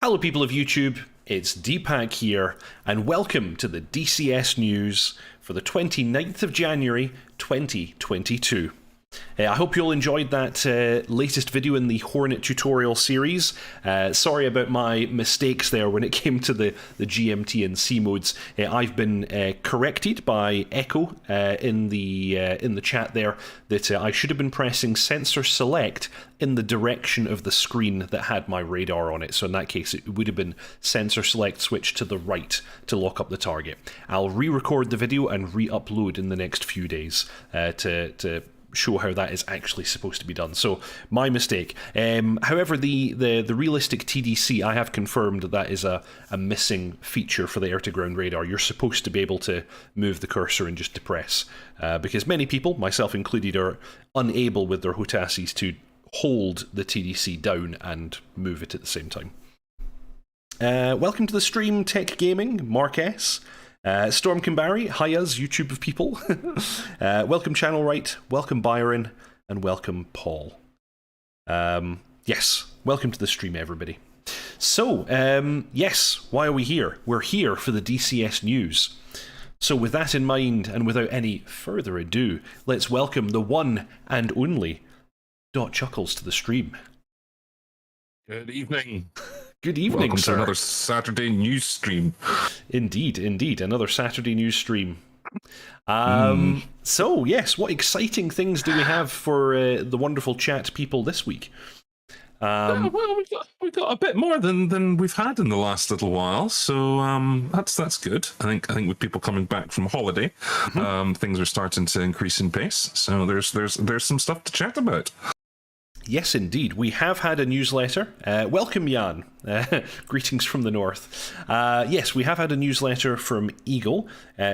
Hello people of YouTube, it's Deepak here, and welcome to the DCS news for the 29th of January 2022. I hope you all enjoyed that latest video in the Hornet tutorial series. Sorry about my mistakes there when it came to the GMT and C modes. I've been corrected by Echo in the chat there that I should have been pressing sensor select in the direction of the screen that had my radar on it. So in that case, it would have been sensor select switch to the right to lock up the target. I'll re-record the video and re-upload in the next few days to show how that is actually supposed to be done. So, my mistake. However, the realistic TDC, I have confirmed that is a missing feature for the air-to-ground radar. You're supposed to be able to move the cursor and just depress, because many people, myself included, are unable with their Hotasis to hold the TDC down and move it at the same time. Welcome to the stream, Tech Gaming, Mark S. Storm Kimbari, hi us, YouTube of people. Welcome Channel Right, welcome Byron, and welcome Paul. Yes, welcome to the stream, everybody. So, yes, why are we here? We're here for the DCS news. So with that in mind, and without any further ado, let's welcome the one and only dotChuckles to the stream. Good evening. Good evening, Welcome sir. to another Saturday news stream. Indeed, indeed, another Saturday news stream. So, yes, what exciting things do we have for the wonderful chat people this week? Well, we got a bit more than we've had in the last little while, so that's good. I think with people coming back from holiday, things are starting to increase in pace. So there's some stuff to chat about. Yes, indeed. We have had a newsletter. Welcome, Jan. Greetings from the north. Yes, we have had a newsletter from Eagle,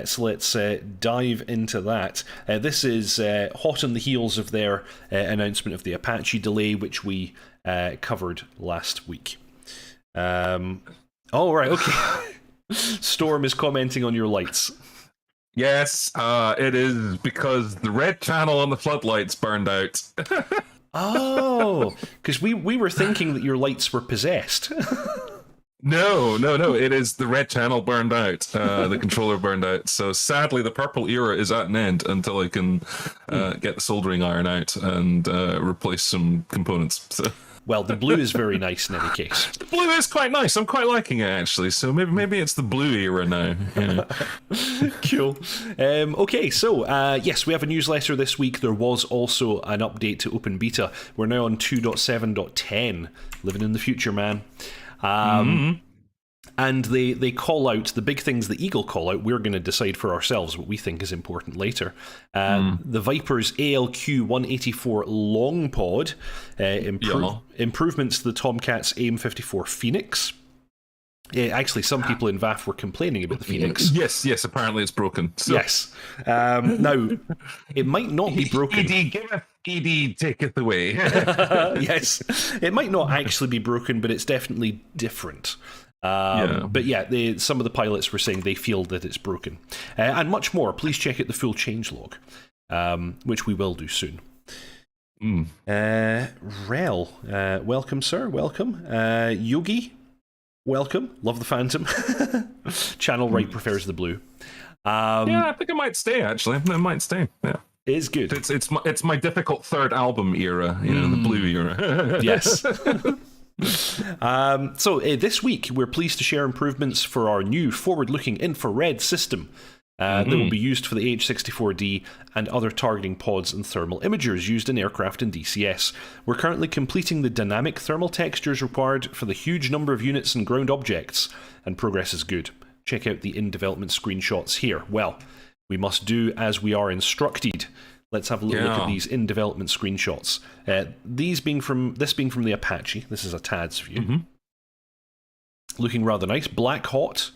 so let's dive into that. This is hot on the heels of their announcement of the Apache delay, which we covered last week. Oh, right, okay. Storm is commenting on your lights. Yes, it is because the red channel on the floodlights burned out. Oh, because we were thinking that your lights were possessed. No. It is the red channel burned out. The controller burned out. So sadly, the purple era is at an end until I can get the soldering iron out and replace some components. So. Well, the blue is very nice in any case. The blue is quite nice. I'm quite liking it, actually. So maybe it's the blue era now. Yeah. Cool. Okay, so yes, we have a newsletter this week. There was also an update to Open Beta. We're now on 2.7.10. Living in the future, man. And they call out the big things the Eagle call out. We're going to decide for ourselves what we think is important later. The Viper's ALQ-184 long pod, improvements to the Tomcat's AIM-54 Phoenix. Actually, some people in VAF were complaining about the Phoenix. Yes, apparently it's broken. So. Yes. Now, it might not be broken. ED, give ED, take it away. Yes. It might not actually be broken, but it's definitely different. But yeah, some of the pilots were saying they feel that it's broken. And much more. Please check out the full changelog, which we will do soon. Rel, welcome, sir. Welcome. Yogi, welcome. Love the Phantom. Channel Right prefers the blue. Yeah, I think it might stay, actually. It might stay, yeah. It is good. It's my difficult third album era, the blue era. Yes. So this week we're pleased to share improvements for our new forward-looking infrared system that will be used for the AH-64D and other targeting pods and thermal imagers used in aircraft and DCS. We're currently completing the dynamic thermal textures required for the huge number of units and ground objects, and progress is good. Check out the in-development screenshots here. Well, we must do as we are instructed. Let's have a little look at these in-development screenshots. This being from the Apache. This is a TADS view. Looking rather nice. Black hot.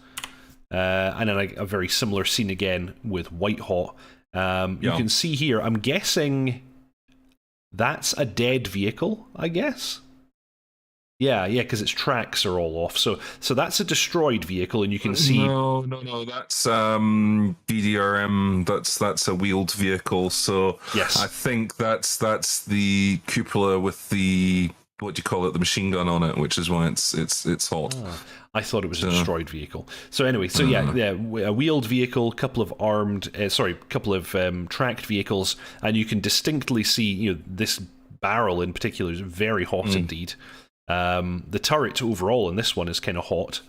And then a very similar scene again with white hot. You can see here, I'm guessing that's a dead vehicle, I guess? Yeah, because its tracks are all off. So that's a destroyed vehicle, and you can see. No. That's DDRM. That's a wheeled vehicle. So yes, I think that's the cupola with the what do you call it, the machine gun on it, which is why it's hot. I thought it was a destroyed vehicle. So anyway, so yeah, a wheeled vehicle, couple of tracked vehicles, and you can distinctly see, this barrel in particular is very hot indeed. The turret overall in this one is kind of hot,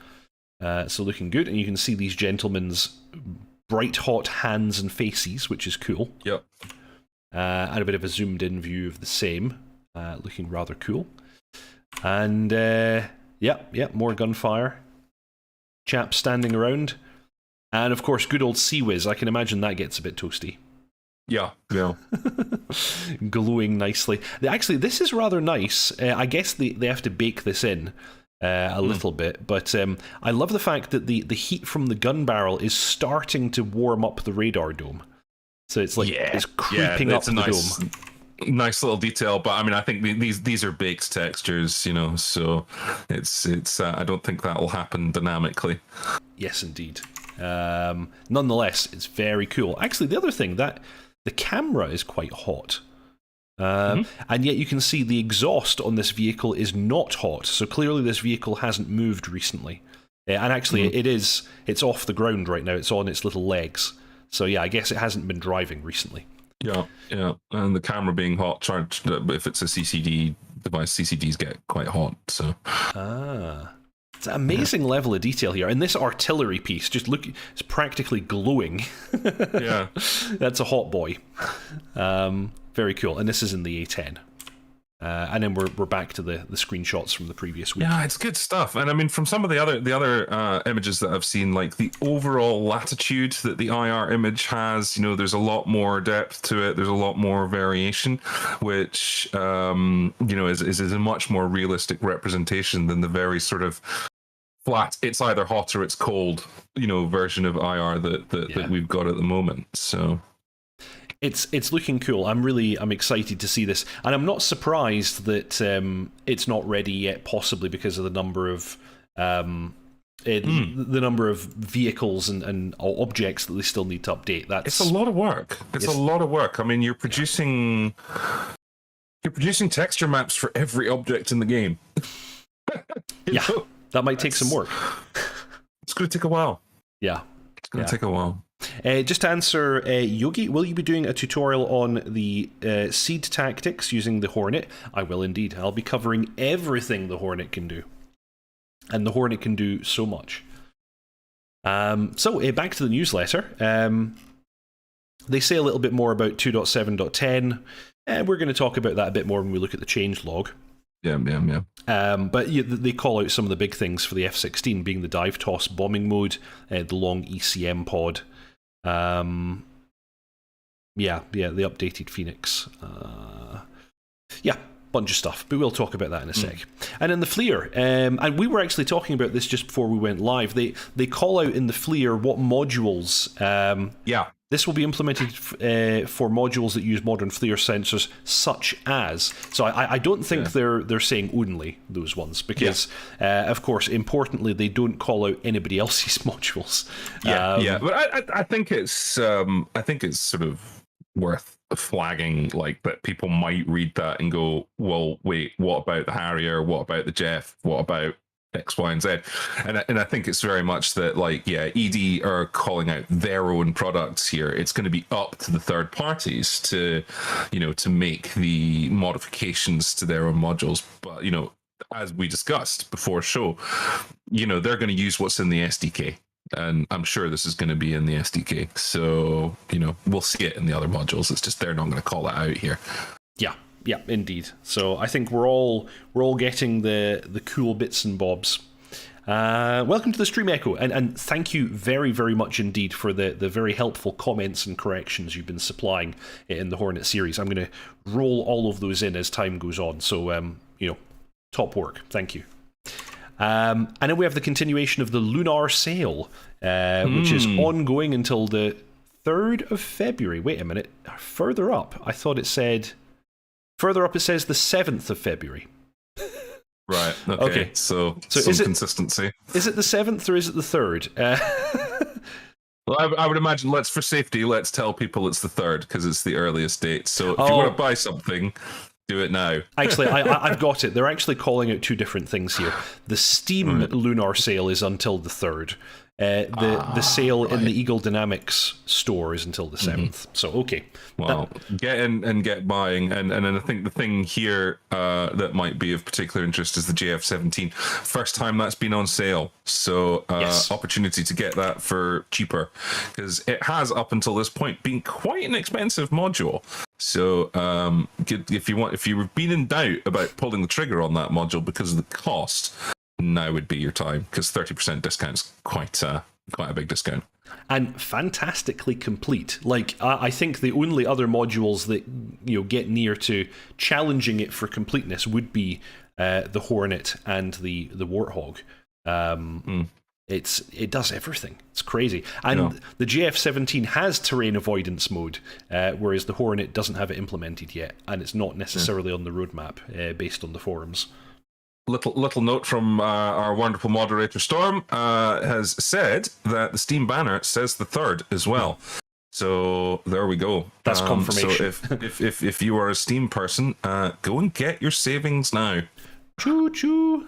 so looking good, and you can see these gentlemen's bright hot hands and faces, which is cool. Yep. And a bit of a zoomed in view of the same, looking rather cool. And more gunfire. Chaps standing around. And of course, good old Sea-Wiz. I can imagine that gets a bit toasty. Yeah. Glowing nicely. Actually, this is rather nice. I guess they have to bake this in a little bit, but I love the fact that the heat from the gun barrel is starting to warm up the radar dome. So it's like it's creeping up the dome. Nice little detail, but I mean, I think these are baked textures, so it's I don't think that will happen dynamically. Yes, indeed. Nonetheless, it's very cool. Actually, the other thing, that the camera is quite hot. And yet you can see the exhaust on this vehicle is not hot, so clearly this vehicle hasn't moved recently. And actually, it's off the ground right now. It's on its little legs. So yeah, I guess it hasn't been driving recently. Yeah. And the camera being hot, charged, if it's a CCD device, CCDs get quite hot. So. It's an amazing level of detail here. And this artillery piece, just look, it's practically glowing. Yeah. That's a hot boy. Very cool. And this is in the A10. And then we're back to the screenshots from the previous week. Yeah, it's good stuff. And I mean, from some of the other images that I've seen, like the overall latitude that the IR image has, there's a lot more depth to it. There's a lot more variation, which is a much more realistic representation than the very sort of flat, it's either hot or it's cold, version of IR that we've got at the moment. So. It's looking cool. I'm excited to see this, and I'm not surprised that it's not ready yet. Possibly because of the number of the number of vehicles and objects that they still need to update. It's a lot of work. It's a lot of work. I mean, you're producing texture maps for every object in the game. That might take some work. It's going to take a while. Yeah, it's going to take a while. Just to answer, Yogi, will you be doing a tutorial on the seed tactics using the Hornet? I will indeed. I'll be covering everything the Hornet can do. And the Hornet can do so much. So, back to the newsletter. They say a little bit more about 2.7.10. We're going to talk about that a bit more when we look at the changelog. Yeah. But they call out some of the big things for the F-16, being the dive toss bombing mode, the long ECM pod. The updated Phoenix. Bunch of stuff, but we'll talk about that in a sec. And in the FLIR, and we were actually talking about this just before we went live, they call out in the FLIR what modules this will be implemented for modules that use modern FLIR sensors, such as. So I don't think they're saying only those ones, because of course, importantly, they don't call out anybody else's modules. But I think it's sort of worth flagging, like, that people might read that and go, well, wait, what about the Harrier? What about the Jeff? What about X, Y, and Z? And I think it's very much that, like, ED are calling out their own products here. It's going to be up to the third parties to make the modifications to their own modules. But, as we discussed before show, they're going to use what's in the SDK. And I'm sure this is going to be in the SDK. So, we'll see it in the other modules. It's just they're not going to call it out here. Yeah, indeed. So I think we're all getting the cool bits and bobs. Welcome to the Stream Echo, and thank you very, very much indeed for the very helpful comments and corrections you've been supplying in the Hornet series. I'm going to roll all of those in as time goes on. So, top work. Thank you. And then we have the continuation of the Lunar sale, which is ongoing until the 3rd of February. Wait a minute. Further up, I thought it said... Further up, it says the 7th of February. Right. Okay. So some consistency. Is it the 7th or is it the 3rd? Well, I would imagine, for safety, let's tell people it's the 3rd because it's the earliest date. So if you want to buy something, Do it now. Actually, I've got it. They're actually calling out two different things here. The Steam Lunar sale is until the 3rd. The sale in the Eagle Dynamics store is until the 7th. So, okay. Well, get in and get buying. And I think the thing here that might be of particular interest is the JF-17. First time that's been on sale. So, yes. Opportunity to get that for cheaper. Because it has, up until this point, been quite an expensive module. So, if you've been in doubt about pulling the trigger on that module because of the cost, now would be your time, because 30% discount is quite a big discount. And fantastically complete. Like, I think the only other modules that get near to challenging it for completeness would be the Hornet and the Warthog. It does everything. It's crazy. And the JF-17 has terrain avoidance mode, whereas the Hornet doesn't have it implemented yet, and it's not necessarily on the roadmap based on the forums. Little note from our wonderful moderator Storm has said that the Steam banner says the 3rd as well. So there we go. That's confirmation. So if you are a Steam person, go and get your savings now. Choo choo.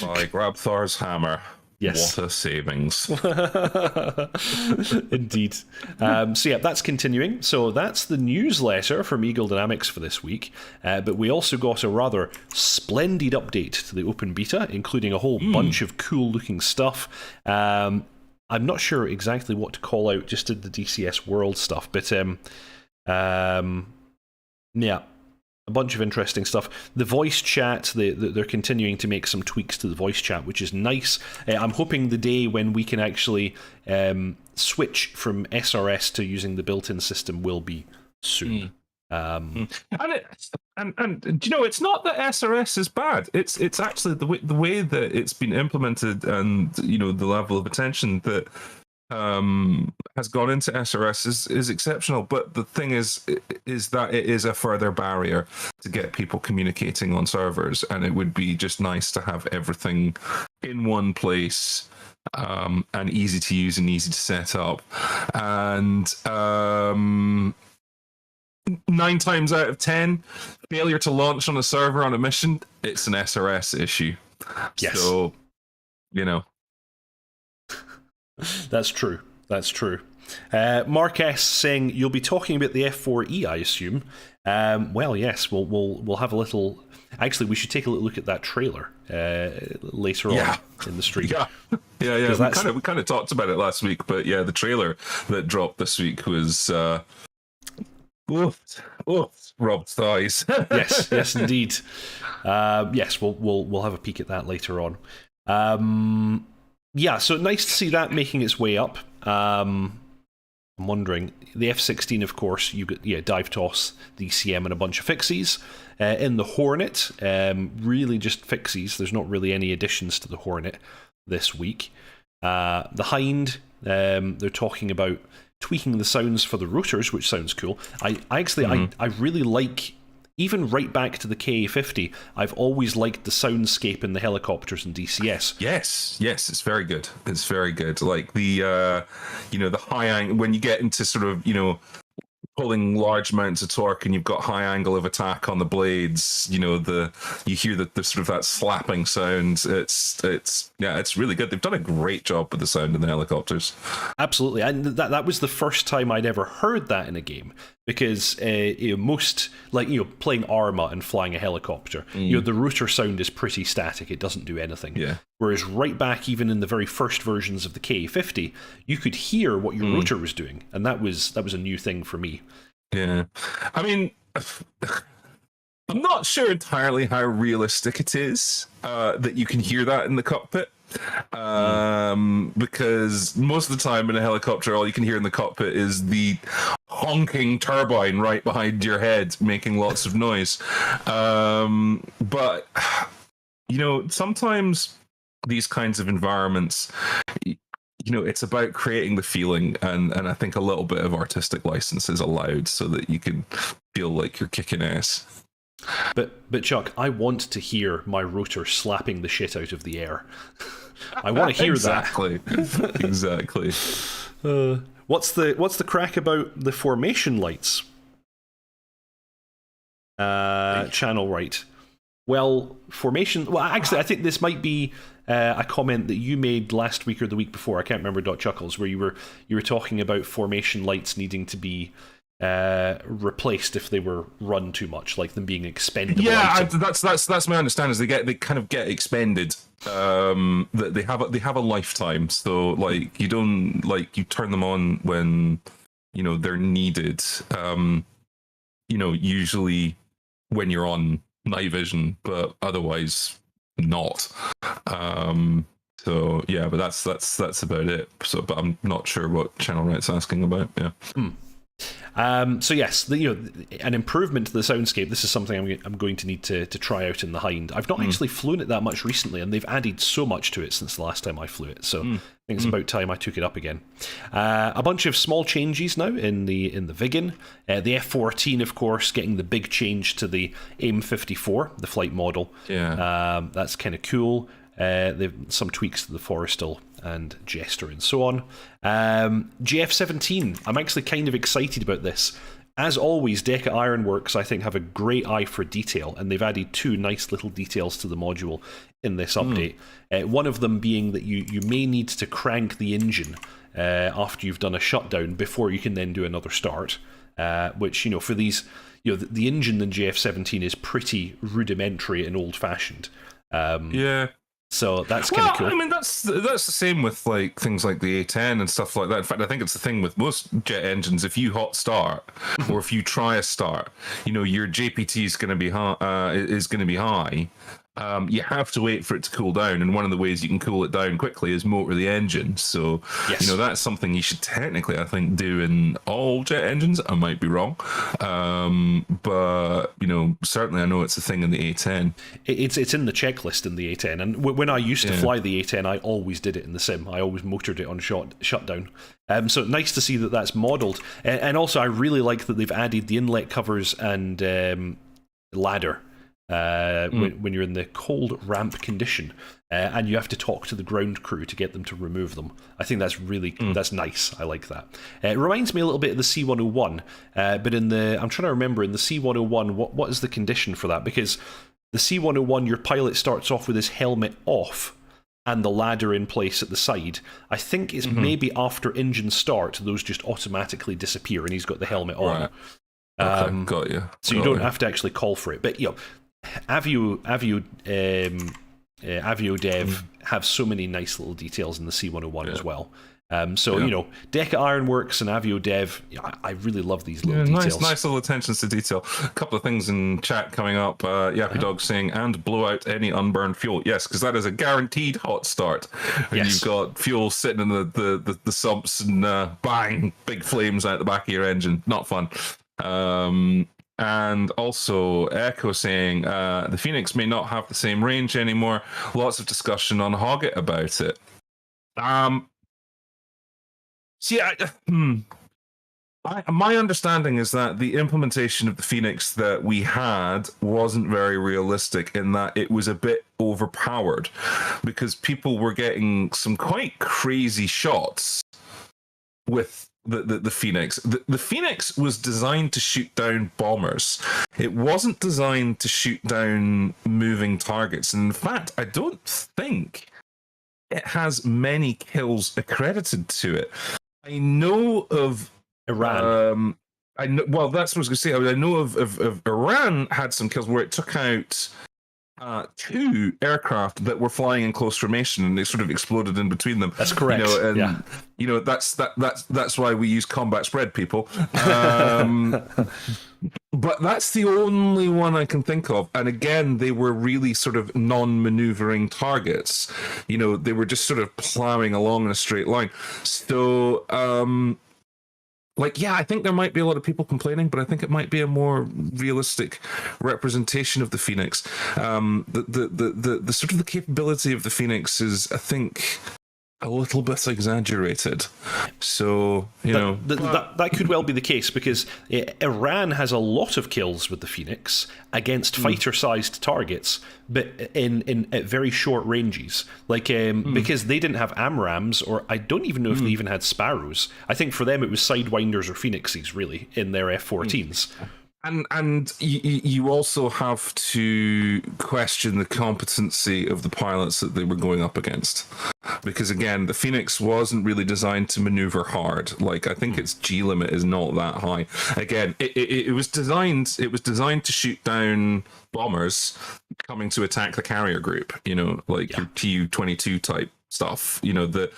I grab Thor's hammer. Yes. What a savings. Indeed. So yeah, that's continuing. So that's the newsletter from Eagle Dynamics for this week. But we also got a rather splendid update to the open beta, including a whole bunch of cool looking stuff. I'm not sure exactly what to call out, just did the DCS World stuff, but yeah. A bunch of interesting stuff. The voice chat, they're continuing to make some tweaks to the voice chat, which is nice. I'm hoping the day when we can actually switch from SRS to using the built-in system will be soon. And you know, it's not that SRS is bad. It's actually the way that it's been implemented, and the level of attention that has gone into SRS is exceptional. But the thing is that it is a further barrier to get people communicating on servers, and it would be just nice to have everything in one place, and easy to use and easy to set up. And 9 times out of 10, failure to launch on a server on a mission, it's an SRS issue. Yes. So, That's true. That's true. Mark S saying you'll be talking about the F4E, I assume. Well, yes, we'll have a little. Actually, we should take a little look at that trailer later on in the stream. Yeah. We kind of talked about it last week, but yeah, the trailer that dropped this week was robbed thighs. yes, indeed. Yes, we'll have a peek at that later on. Yeah, so nice to see that making its way up. I'm wondering, the F-16, of course, you get dive toss, DCM, and a bunch of fixies. In the Hornet, really just fixies. There's not really any additions to the Hornet this week. The Hind, they're talking about tweaking the sounds for the rotors, which sounds cool. I really like. Even right back to the KA-50, I've always liked the soundscape in the helicopters and DCS. Yes, it's very good. It's very good. Like the, the high angle, when you get into sort of, pulling large amounts of torque and you've got high angle of attack on the blades, you hear the sort of that slapping sound. It's really good. They've done a great job with the sound in the helicopters. Absolutely. And that was the first time I'd ever heard that in a game, because most, playing Arma and flying a helicopter, the rotor sound is pretty static. It doesn't do anything. Yeah. Whereas right back even in the very first versions of the KA-50, you could hear what your rotor was doing, and that was a new thing for me. Yeah. I mean, I'm not sure entirely how realistic it is that you can hear that in the cockpit. Because most of the time in a helicopter, all you can hear in the cockpit is the honking turbine right behind your head making lots of noise. But sometimes these kinds of environments, it's about creating the feeling, and I think a little bit of artistic license is allowed so that you can feel like you're kicking ass. But Chuck, I want to hear my rotor slapping the shit out of the air. I want to hear exactly. that. Exactly. What's the crack about the formation lights? Channel right. Well, formation. Well, actually, I think this might be a comment that you made last week or the week before. I can't remember. dotChuckles, where you were talking about formation lights needing to be replaced if they were run too much, like them being expendable. Yeah, that's my understanding. Is they kind of get expended. That they have a lifetime. So like you don't you turn them on when they're needed. Usually when you're on night vision, but otherwise not. So yeah, but that's about it. So, but I'm not sure what Channel Right's asking about. Yeah. So yes, an improvement to the soundscape. This is something I'm going to need to try out in the Hind. I've not actually flown it that much recently, and they've added so much to it since the last time I flew it. So I think it's about time I took it up again. A bunch of small changes now in the Viggen. The F-14, of course, getting the big change to the AIM-54, the flight model. Yeah, that's kind of cool. They've some tweaks to the Forrestal and Jester and so on. GF-17, I'm actually kind of excited about this. As always, Deca Ironworks, I think, have a great eye for detail, and they've added 2 nice little details to the module in this update. One of them being that you may need to crank the engine after you've done a shutdown before you can then do another start, which, for these, the engine in GF-17 is pretty rudimentary and old-fashioned. Yeah. So that's kind of cool. I mean, that's the same with things like the A10 and stuff like that. In fact, I think it's the thing with most jet engines. If you hot start or if you try a start, your JPT is going to be high. You have to wait for it to cool down, and one of the ways you can cool it down quickly is motor the engine. So, yes. That's something you should technically, I think, do in all jet engines. I might be wrong, but certainly I know it's a thing in the A10. It's in the checklist in the A10, and when I used to fly the A10, I always did it in the sim. I always motored it on shutdown. So nice to see that that's modelled, and also I really like that they've added the inlet covers and ladder. When you're in the cold ramp condition, and you have to talk to the ground crew to get them to remove them. I think that's really that's nice. I like that. It reminds me a little bit of the C-101, but I'm trying to remember in the C-101 what is the condition for that, because the C-101 your pilot starts off with his helmet off and the ladder in place at the side. I think it's maybe after engine start those just automatically disappear and he's got the helmet on. Right. Okay, got you. So you don't have to actually call for it, but Avio Dev have so many nice little details in the C-101 as well. Deca Ironworks and Avio Dev, I really love these little details. Nice little attentions to detail. A couple of things in chat coming up. Yappy Dog saying, and blow out any unburned fuel. Yes, because that is a guaranteed hot start. And you've got fuel sitting in the sumps and bang, big flames out the back of your engine. Not fun. And also Echo saying the Phoenix may not have the same range anymore. Lots of discussion on Hoggit about it. My understanding is that the implementation of the Phoenix that we had wasn't very realistic in that it was a bit overpowered because people were getting some quite crazy shots with the Phoenix. The Phoenix was designed to shoot down bombers. It wasn't designed to shoot down moving targets. And in fact, I don't think it has many kills accredited to it. I know of Iran. Well, that's what I was going to say. I know of Iran had some kills where it took out 2 aircraft that were flying in close formation, and they sort of exploded in between them. That's correct. That's why we use combat spread, people. But that's the only one I can think of. And again, they were really sort of non-maneuvering targets. They were just sort of plowing along in a straight line. So, I think there might be a lot of people complaining, but I think it might be a more realistic representation of the Phoenix. The sort of the capability of the Phoenix is, I think, a little bit exaggerated. So, that could well be the case, because Iran has a lot of kills with the Phoenix against fighter-sized targets, but in at very short ranges. Because they didn't have AMRAAMs, or I don't even know if they even had Sparrows. I think for them it was Sidewinders or Phoenixes, really, in their F-14s. And you also have to question the competency of the pilots that they were going up against, because again, the Phoenix wasn't really designed to maneuver hard. Like, I think its G limit is not that high. Again, it was designed to shoot down bombers coming to attack the carrier group. You know, like your Tu-22 type stuff. You know, that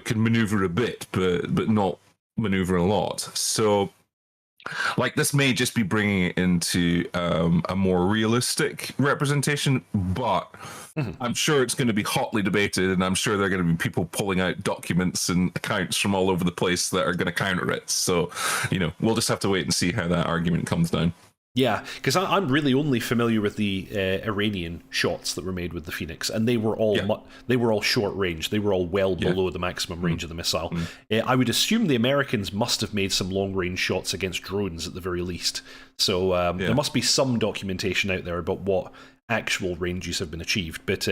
can maneuver a bit, but not maneuver a lot. So, like, this may just be bringing it into a more realistic representation, but I'm sure it's going to be hotly debated, and I'm sure there are going to be people pulling out documents and accounts from all over the place that are going to counter it. So, we'll just have to wait and see how that argument comes down. Yeah, because I'm really only familiar with the Iranian shots that were made with the Phoenix, and they were all short range. They were all well below the maximum range of the missile. I would assume the Americans must have made some long range shots against drones at the very least. So there must be some documentation out there about what actual ranges have been achieved. But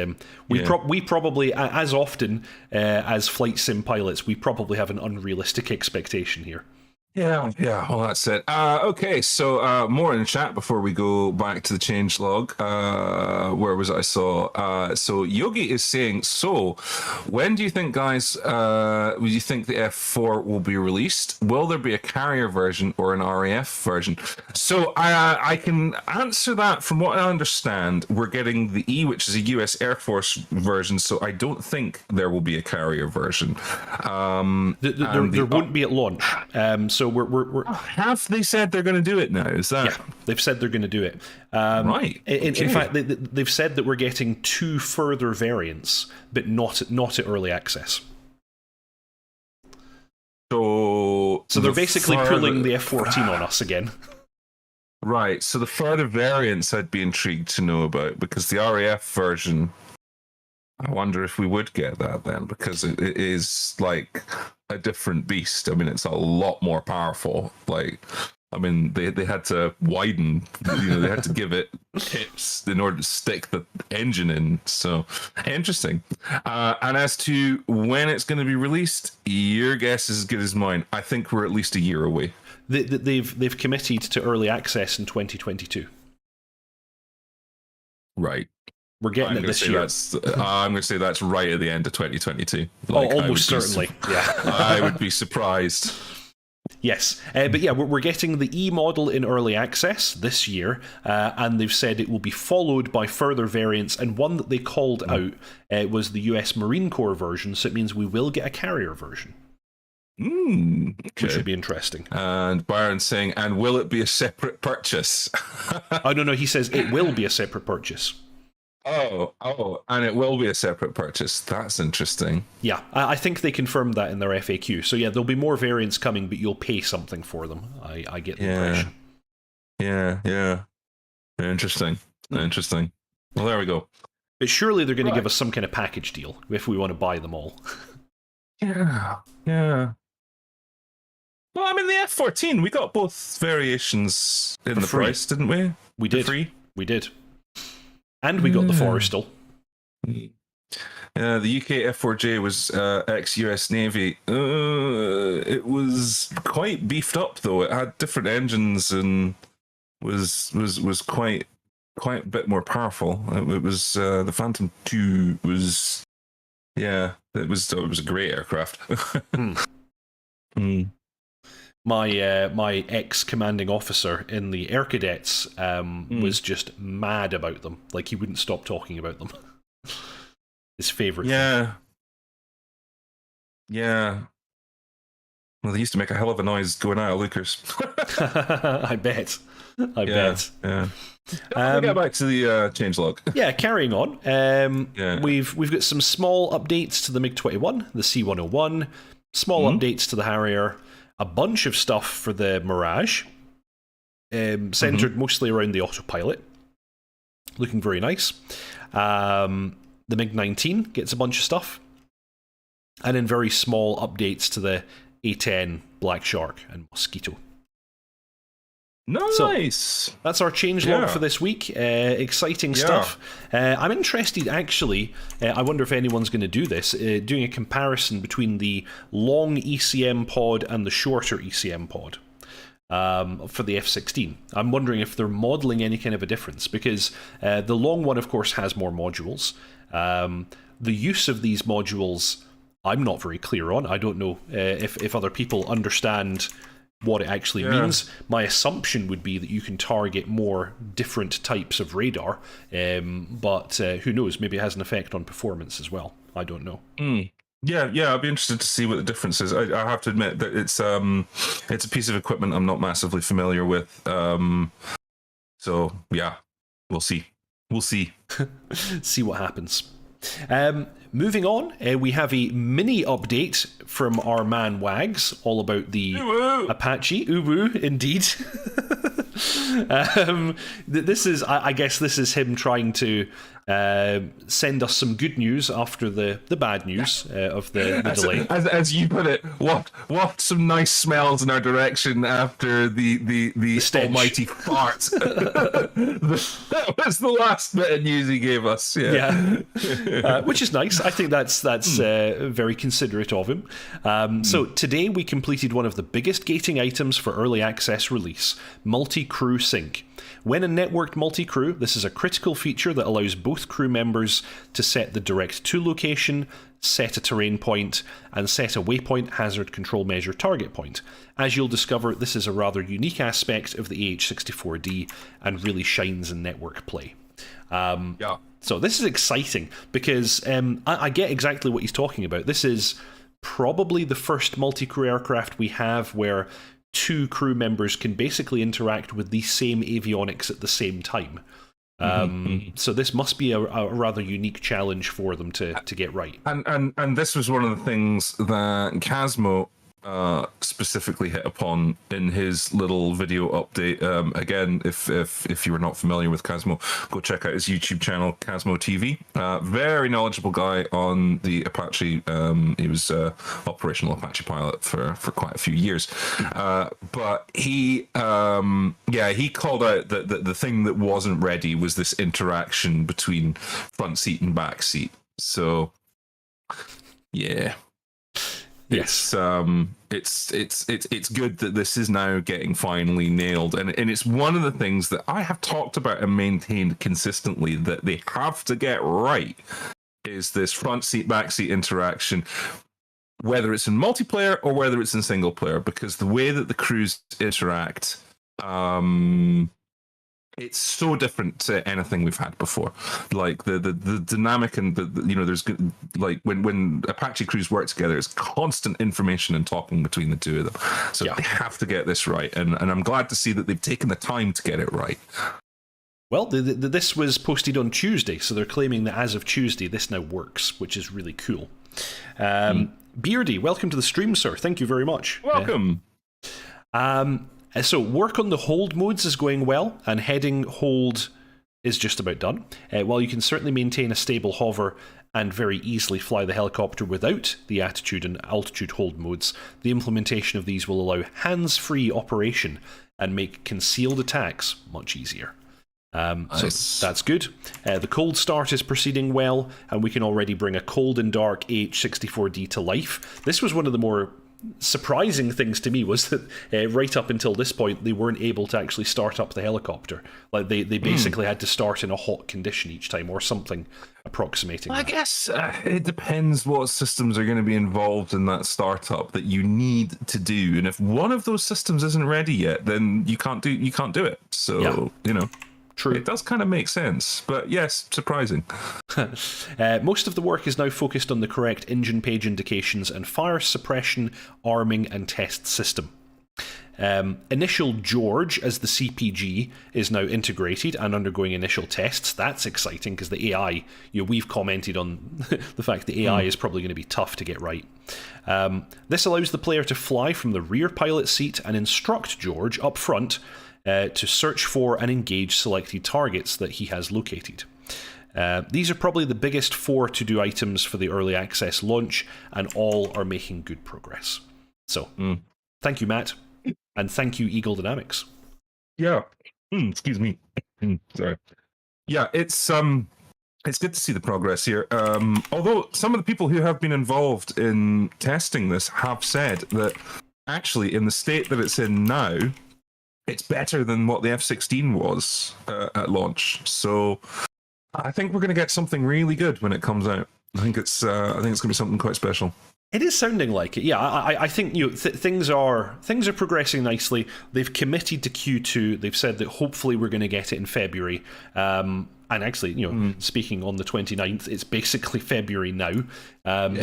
we probably, as often as flight sim pilots, we probably have an unrealistic expectation here. Yeah, well, that's it. Okay, so more in the chat before we go back to the changelog. Where was it I saw? So Yogi is saying, so when do you think, guys, do you think the F4 will be released? Will there be a carrier version or an RAF version? So I can answer that. From what I understand, we're getting the E, which is a US Air Force version, so I don't think there will be a carrier version. There won't be at launch. So we're have they said they're going to do it now? Is that? Yeah, they've said they're going to do it. Right. In fact, they've said that we're getting 2 further variants, but not at early access. So they're basically pulling the F-14 on us again. Right. So the further variants I'd be intrigued to know about, because the RAF version, I wonder if we would get that then, because it is like a different beast. I mean, it's a lot more powerful. Like, I mean, they had to widen, they had to give it tips in order to stick the engine in. So interesting. And as to when it's going to be released, your guess is as good as mine. I think we're at least a year away. They've committed to early access in 2022. Right. We're getting it this year. I'm going to say that's right at the end of 2022. Like, almost certainly. Yeah, I would be surprised. Yes, but yeah, we're getting the E model in early access this year, and they've said it will be followed by further variants, and one that they called out was the US Marine Corps version, so it means we will get a carrier version. Okay. Which would be interesting. And Byron's saying, and will it be a separate purchase? Oh, no, he says it will be a separate purchase. Oh, and it will be a separate purchase. That's interesting. Yeah, I think they confirmed that in their FAQ. So yeah, there'll be more variants coming, but you'll pay something for them. I get the impression. Yeah. Interesting. Well, there we go. But surely they're going to give us some kind of package deal if we want to buy them all. Yeah. Well, I mean, the F-14, we got both variations in the price, didn't we? We did. Free? We did. And we got the Forrestal. The UK F4J was ex-US Navy. It was quite beefed up, though. It had different engines and was quite a bit more powerful. It was the Phantom II was, it was a great aircraft. My ex-commanding officer in the Air Cadets was just mad about them. Like, he wouldn't stop talking about them. His favourite thing. Yeah. Well, they used to make a hell of a noise going out of Lucas. I bet. Yeah. We'll get back to the changelog. Yeah, carrying on. We've got some small updates to the MiG-21, the C-101, small updates to the Harrier, a bunch of stuff for the Mirage, centered mostly around the autopilot. Looking very nice. The MiG-19 gets a bunch of stuff. And then very small updates to the A-10, Black Shark, and Mosquito. Nice! So, that's our changelog for this week. Exciting stuff. I'm interested, actually, I wonder if anyone's going to do this, doing a comparison between the long ECM pod and the shorter ECM pod. for the F-16. I'm wondering if they're modeling any kind of a difference, because the long one, of course, has more modules. The use of these modules, I'm not very clear on. I don't know if other people understand what it actually means. My assumption would be that you can target more different types of radar, but who knows? Maybe it has an effect on performance as well. I don't know. Yeah, I'd be interested to see what the difference is. I have to admit that it's a piece of equipment I'm not massively familiar with. So yeah, we'll see. See what happens. Moving on, we have a mini update from our man Wags, all about the Apache. Uwu, indeed. This is, I guess, this is him trying to send us some good news after the bad news of the delay. As you put it, waft some nice smells in our direction after the almighty fart. That was the last bit of news he gave us. Yeah. Which is nice. I think that's very considerate of him. So today we completed one of the biggest gating items for early access release, multi-crew sync. When a networked multi-crew, this is a critical feature that allows both crew members to set the direct to location, set a terrain point, and set a waypoint, hazard control measure, target point. As you'll discover, this is a rather unique aspect of the AH-64D and really shines in network play. So this is exciting because I get exactly what he's talking about. This is probably the first multi-crew aircraft we have where two crew members can basically interact with the same avionics at the same time. So this must be a rather unique challenge for them to get right. And this was one of the things that Casmo specifically hit upon in his little video update. Again, if you were not familiar with Casmo, go check out his YouTube channel, Casmo TV. Very knowledgeable guy on the Apache. He was operational Apache pilot for quite a few years. But he called out that the thing that wasn't ready was this interaction between front seat and back seat. So yeah. Yes, it's good that this is now getting finally nailed, and it's one of the things that I have talked about and maintained consistently that they have to get right, is this front seat back seat interaction, whether it's in multiplayer or whether it's in single player, because the way that the crews interact, it's so different to anything we've had before. Like the dynamic and there's like when Apache crews work together, it's constant information and talking between the two of them. So they have to get this right, and I'm glad to see that they've taken the time to get it right. Well, this was posted on Tuesday, so they're claiming that as of Tuesday, this now works, which is really cool. Beardy, welcome to the stream, sir. Thank you very much. Welcome. So work on the hold modes is going well, and heading hold is just about done. While you can certainly maintain a stable hover and very easily fly the helicopter without the attitude and altitude hold modes, the implementation of these will allow hands-free operation and make concealed attacks much easier. Nice. So that's good. The cold start is proceeding well, and we can already bring a cold and dark AH-64D to life. This was one of the more surprising things to me, was that right up until this point they weren't able to actually start up the helicopter. Like they basically had to start in a hot condition each time, or something approximating I that. guess it depends what systems are going to be involved in that startup that you need to do, and if one of those systems isn't ready yet, then you can't do it. So True. It does kind of make sense, but yes, surprising. Most of the work is now focused on the correct engine page indications and fire suppression, arming, and test system. Initial George as the CPG is now integrated and undergoing initial tests. That's exciting because the AI, we've commented on the fact that AI is probably going to be tough to get right. This allows the player to fly from the rear pilot seat and instruct George up front to search for and engage selected targets that he has located. These are probably the biggest 4 to-do items for the early access launch, and all are making good progress. So, thank you, Matt, and thank you, Eagle Dynamics. Yeah. Excuse me. Sorry. Yeah, it's good to see the progress here. Although some of the people who have been involved in testing this have said that actually in the state that it's in now, it's better than what the F-16 was at launch. So I think we're going to get something really good when it comes out. I think it's going to be something quite special. It is sounding like it. Yeah, I think things are progressing nicely. They've committed to Q2. They've said that hopefully we're going to get it in February. And actually, speaking on the 29th, it's basically February now.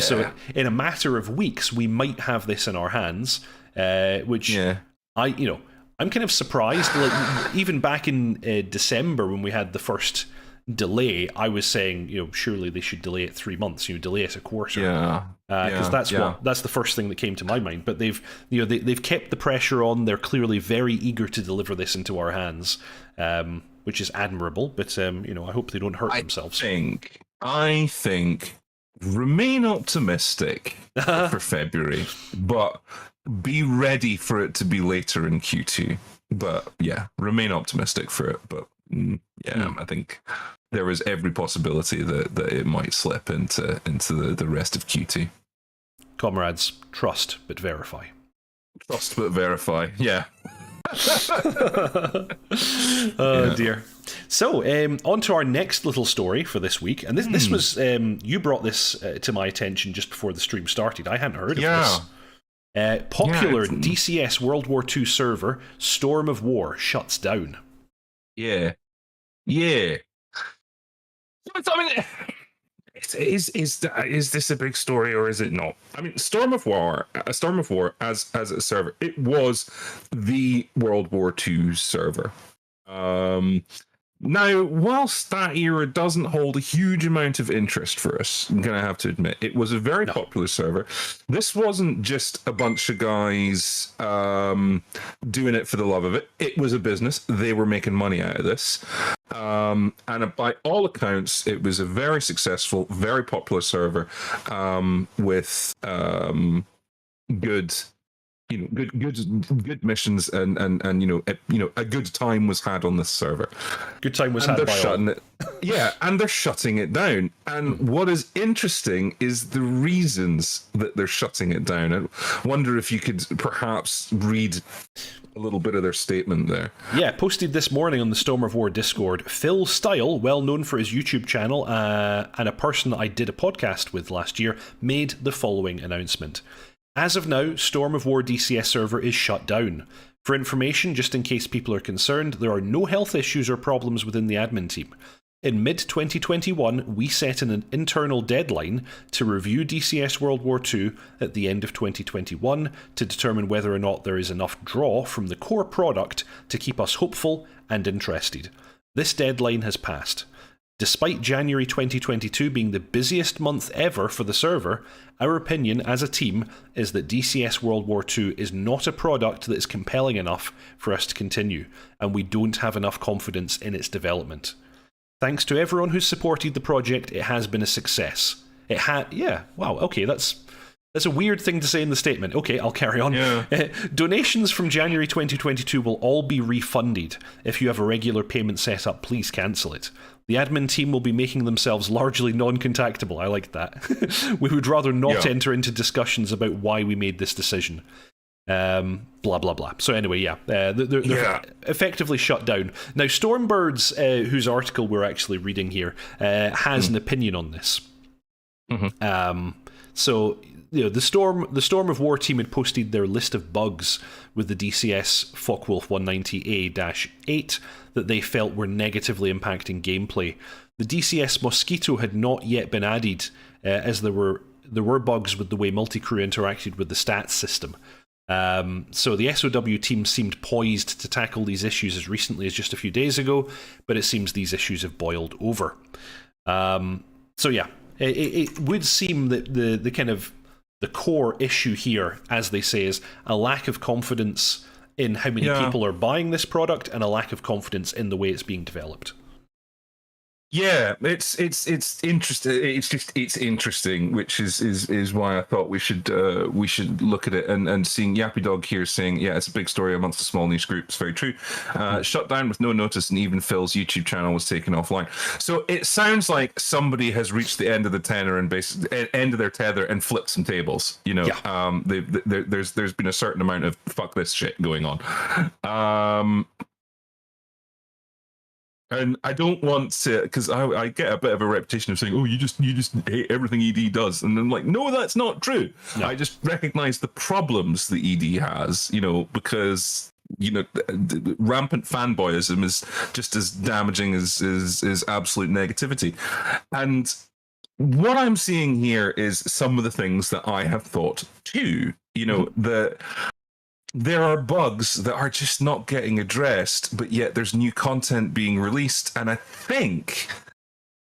So in a matter of weeks, we might have this in our hands, which I'm kind of surprised. Like, even back in December when we had the first delay, I was saying, surely they should delay it 3 months. Delay it a quarter. Because that's the first thing that came to my mind. But they've kept the pressure on. They're clearly very eager to deliver this into our hands, which is admirable. But I hope they don't hurt themselves. I think remain optimistic for February, but be ready for it to be later in Q2. But yeah, remain optimistic for it. But I think there is every possibility that it might slip into the rest of Q2. Comrades, trust but verify. Trust but verify. Yeah. Dear. So, on to our next little story for this week. And this was, you brought this to my attention just before the stream started. I hadn't heard of this. Popular DCS World War II server, Storm of War, shuts down. Yeah. I mean, is this a big story or is it not? I mean, Storm of War as a server, it was the World War II server. Now, whilst that era doesn't hold a huge amount of interest for us, I'm going to have to admit, it was a very popular server. This wasn't just a bunch of guys doing it for the love of it. It was a business. They were making money out of this. And by all accounts, it was a very successful, very popular server with good missions and a good time was had on this server. Good time was had by all. And they're shutting it down. And what is interesting is the reasons that they're shutting it down. I wonder if you could perhaps read a little bit of their statement there. Yeah, posted this morning on the Storm of War Discord. Phil Style, well known for his YouTube channel and a person that I did a podcast with last year, made the following announcement. As of now, Storm of War DCS server is shut down. For information, just in case people are concerned, there are no health issues or problems within the admin team. In mid-2021, we set an internal deadline to review DCS World War II at the end of 2021 to determine whether or not there is enough draw from the core product to keep us hopeful and interested. This deadline has passed. Despite January 2022 being the busiest month ever for the server, our opinion as a team is that DCS World War II is not a product that is compelling enough for us to continue, and we don't have enough confidence in its development. Thanks to everyone who's supported the project, it has been a success. That's a weird thing to say in the statement. Okay, I'll carry on. Donations from January 2022 will all be refunded. If you have a regular payment set up, please cancel it. The admin team will be making themselves largely non-contactable. I like that. We would rather not enter into discussions about why we made this decision. Blah, blah, blah. So anyway, they're effectively shut down. Now, Stormbirds, whose article we're actually reading here, has an opinion on this. So, the Storm of War team had posted their list of bugs with the DCS Focke-Wulf 190A-8 that they felt were negatively impacting gameplay. The DCS Mosquito had not yet been added, as there were bugs with the way multi-crew interacted with the stats system. So the SOW team seemed poised to tackle these issues as recently as just a few days ago, but it seems these issues have boiled over. It would seem that the kind of the core issue here, as they say, is a lack of confidence in how many people are buying this product and a lack of confidence in the way it's being developed. Yeah, it's interesting. It's interesting, which is why I thought we should look at it and seeing Yappy Dog here saying, yeah, it's a big story amongst a small niche group. It's very true. Shut down with no notice, and even Phil's YouTube channel was taken offline. So it sounds like somebody has reached the end of the tenor and end of their tether and flipped some tables. You know, yeah. There's been a certain amount of fuck this shit going on. And I don't want to, because I get a bit of a reputation of saying, "Oh, you just hate everything ED does," and I'm like, "No, that's not true." No. I just recognize the problems the ED has, you know, because rampant fanboyism is just as damaging as absolute negativity. And what I'm seeing here is some of the things that I have thought too. You know, there are bugs that are just not getting addressed, but yet there's new content being released. And I think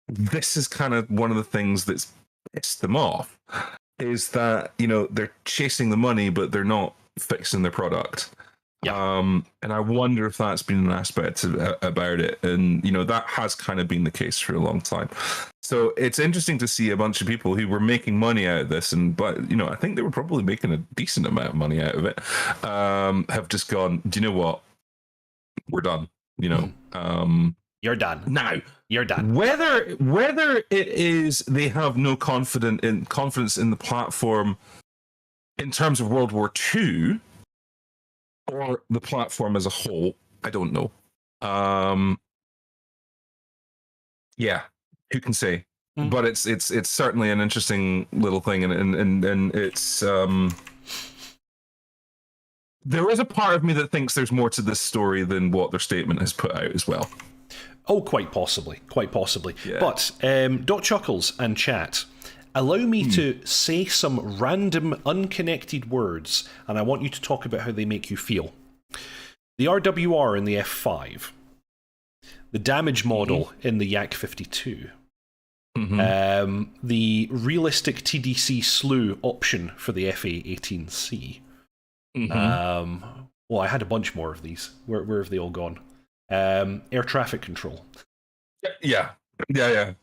this is kind of one of the things that's pissed them off, is that, you know, they're chasing the money, but they're not fixing their product. Yeah. And I wonder if that's been an aspect about it. And, you know, that has kind of been the case for a long time. So it's interesting to see a bunch of people who were making money out of this, but, you know, I think they were probably making a decent amount of money out of it, have just gone, do you know what? We're done. You know, you're done. Now, you're done. Whether it is they have no confidence in the platform in terms of World War II, or the platform as a whole, I don't know. Yeah, who can say? But it's certainly an interesting little thing, and it's there is a part of me that thinks there's more to this story than what their statement has put out as well. Oh, quite possibly. Yeah. But dotChuckles and chat, allow me to say some random, unconnected words, and I want you to talk about how they make you feel. The RWR in the F5, the damage model in the Yak-52, the realistic TDC slew option for the FA-18C. Well, I had a bunch more of these. Where have they all gone? Air traffic control. Yeah. Yeah,